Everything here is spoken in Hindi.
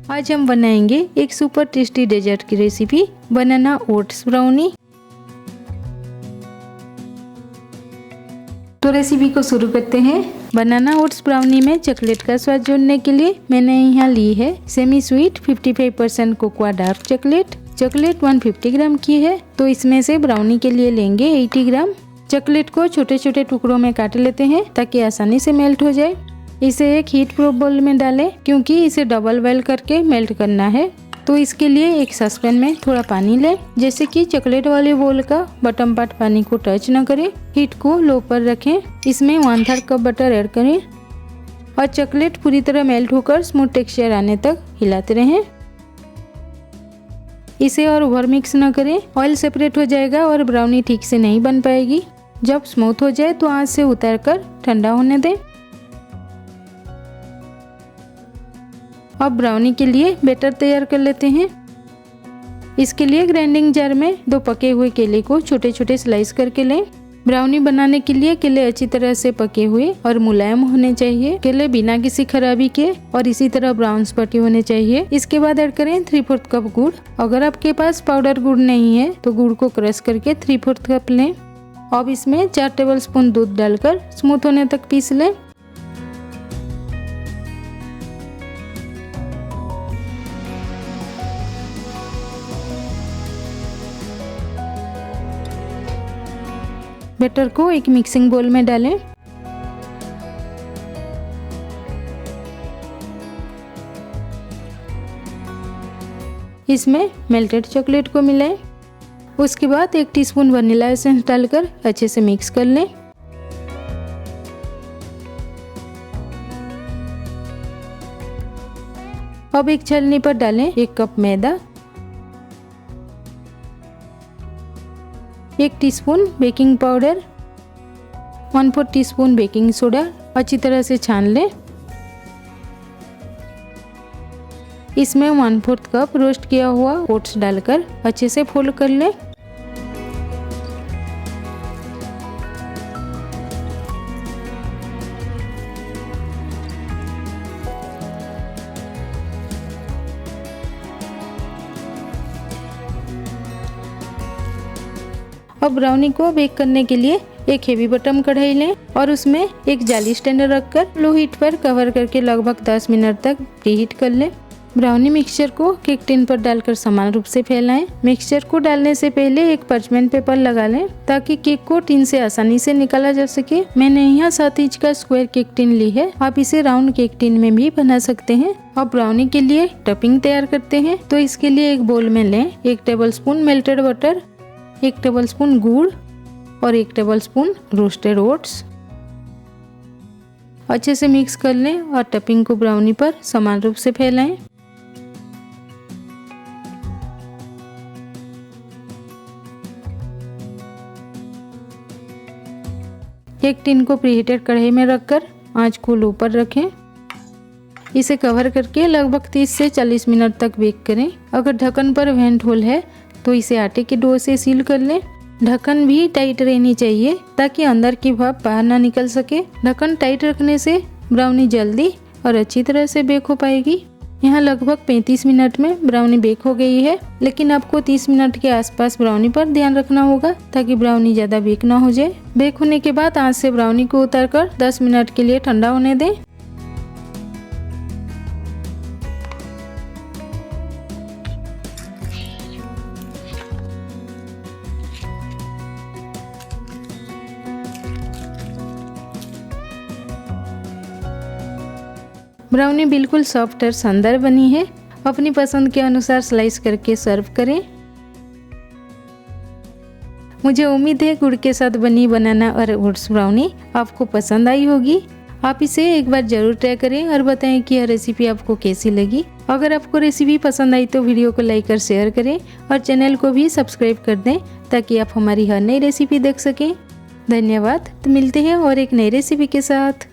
आज हम बनाएंगे एक सुपर टेस्टी डेजर्ट की रेसिपी, बनाना ओट्स ब्राउनी। तो रेसिपी को शुरू करते हैं। बनाना ओट्स ब्राउनी में चॉकलेट का स्वाद जोड़ने के लिए मैंने यहाँ ली है semi sweet 55% cocoa dark chocolate. Chocolate 150 ग्राम की है, तो इसमें से ब्राउनी के लिए लेंगे 80 ग्राम। चॉकलेट को छोटे छोटे टुकड़ों में काट लेते हैं ताकि आसानी से मेल्ट हो जाए। इसे एक हीट प्रूफ बाउल में डालें क्योंकि इसे डबल बॉईल करके मेल्ट करना है। तो इसके लिए एक सॉसपैन में थोड़ा पानी लें, जैसे कि चॉकलेट वाले बोल का बॉटम पार्ट पानी को टच न करे। हीट को लो पर रखें। इसमें 1/3 कप बटर ऐड करें और चॉकलेट पूरी तरह मेल्ट होकर स्मूथ टेक्सचर आने तक हिलाते रहें। इसे और ओवर मिक्स न करें, ऑयल सेपरेट हो जाएगा और ब्राउनी ठीक से नहीं बन पाएगी। जब स्मूथ हो जाए तो आंच से उतारकर ठंडा होने दें। अब ब्राउनी के लिए बैटर तैयार कर लेते हैं। इसके लिए ग्राइंडिंग जार में 2 पके हुए केले को छोटे छोटे स्लाइस करके लें। ब्राउनी बनाने के लिए केले अच्छी तरह से पके हुए और मुलायम होने चाहिए। केले बिना किसी खराबी के और इसी तरह ब्राउन स्पॉटी होने चाहिए। इसके बाद ऐड करें 3/4 कप गुड़। अगर आपके पास पाउडर गुड़ नहीं है तो गुड़ को क्रश करके 3/4 कप लें। अब इसमें 4 टेबलस्पून दूध डालकर स्मूथ होने तक पीस लें। बैटर को एक मिक्सिंग बोल में डालें। इसमें मेल्टेड चॉकलेट को मिलाएं। उसके बाद 1 टीस्पून वनीला एसेंस डालकर अच्छे से मिक्स कर लें। अब एक छलनी पर डालें 1 कप मैदा, 1 teaspoon baking powder, 1/4 teaspoon baking soda. अच्छी तरह से छान लें। इसमें 1/4 कप रोस्ट किया हुआ ओट्स डालकर अच्छे से फोल्ड कर लें। अब ब्राउनी को बेक करने के लिए एक हेवी बॉटम कढ़ाई लें और उसमें एक जाली स्टैंडर रखकर लो हीट पर कवर करके लगभग 10 मिनट तक प्रीहीट कर लें। ब्राउनी मिक्सचर को केक टिन पर डालकर समान रूप से फैलाएं। मिक्सचर को डालने से पहले एक पार्चमेंट पेपर लगा लें ताकि केक को टिन से आसानी से निकाला जा सके। मैंने यहाँ 7 इंच का स्क्वायर केक टिन ली है। आप इसे राउंड केक टिन में भी बना सकते हैं। अब ब्राउनी के लिए टॉपिंग तैयार करते हैं। तो इसके लिए एक बोल में लें 1 टेबलस्पून मेल्टेड बटर, 1 टेबलस्पून गुड़ और 1 टेबलस्पून रोस्टेड ओट्स। अच्छे से मिक्स कर लें और टॉपिंग को ब्राउनी पर समान रूप से फैलाएं। एक टिन को प्रीहीटेड कढ़ाई में रखकर आंच को लो पर रखें। इसे कवर करके लगभग 30 से 40 मिनट तक बेक करें। अगर ढक्कन पर वेंट होल है तो इसे आटे के डो से सील कर लें। ढक्कन भी टाइट रहनी चाहिए ताकि अंदर की भाप बाहर ना निकल सके। ढक्कन टाइट रखने से ब्राउनी जल्दी और अच्छी तरह से बेक हो पाएगी। यहाँ लगभग 35 मिनट में ब्राउनी बेक हो गई है, लेकिन आपको 30 मिनट के आसपास ब्राउनी पर ध्यान रखना होगा ताकि ब्राउनी ज़्यादा बेक ना हो जाए। बेक होने के बाद आंच से ब्राउनी को उतारकर 10 मिनट के लिए ठंडा होने दें। ब्राउनी बिल्कुल सॉफ्ट और शानदार बनी है। अपनी पसंद के अनुसार स्लाइस करके सर्व करें। मुझे उम्मीद है गुड़ के साथ बनी बनाना और ओट्स ब्राउनी आपको पसंद आई होगी। आप इसे एक बार जरूर ट्राई करें और बताएं कि यह रेसिपी आपको कैसी लगी। अगर आपको रेसिपी पसंद आई तो वीडियो को लाइक और शेयर करें और चैनल को भी सब्सक्राइब कर दें ताकि आप हमारी हर नई रेसिपी देख सकें। धन्यवाद। तो मिलते हैं और एक नई रेसिपी के साथ।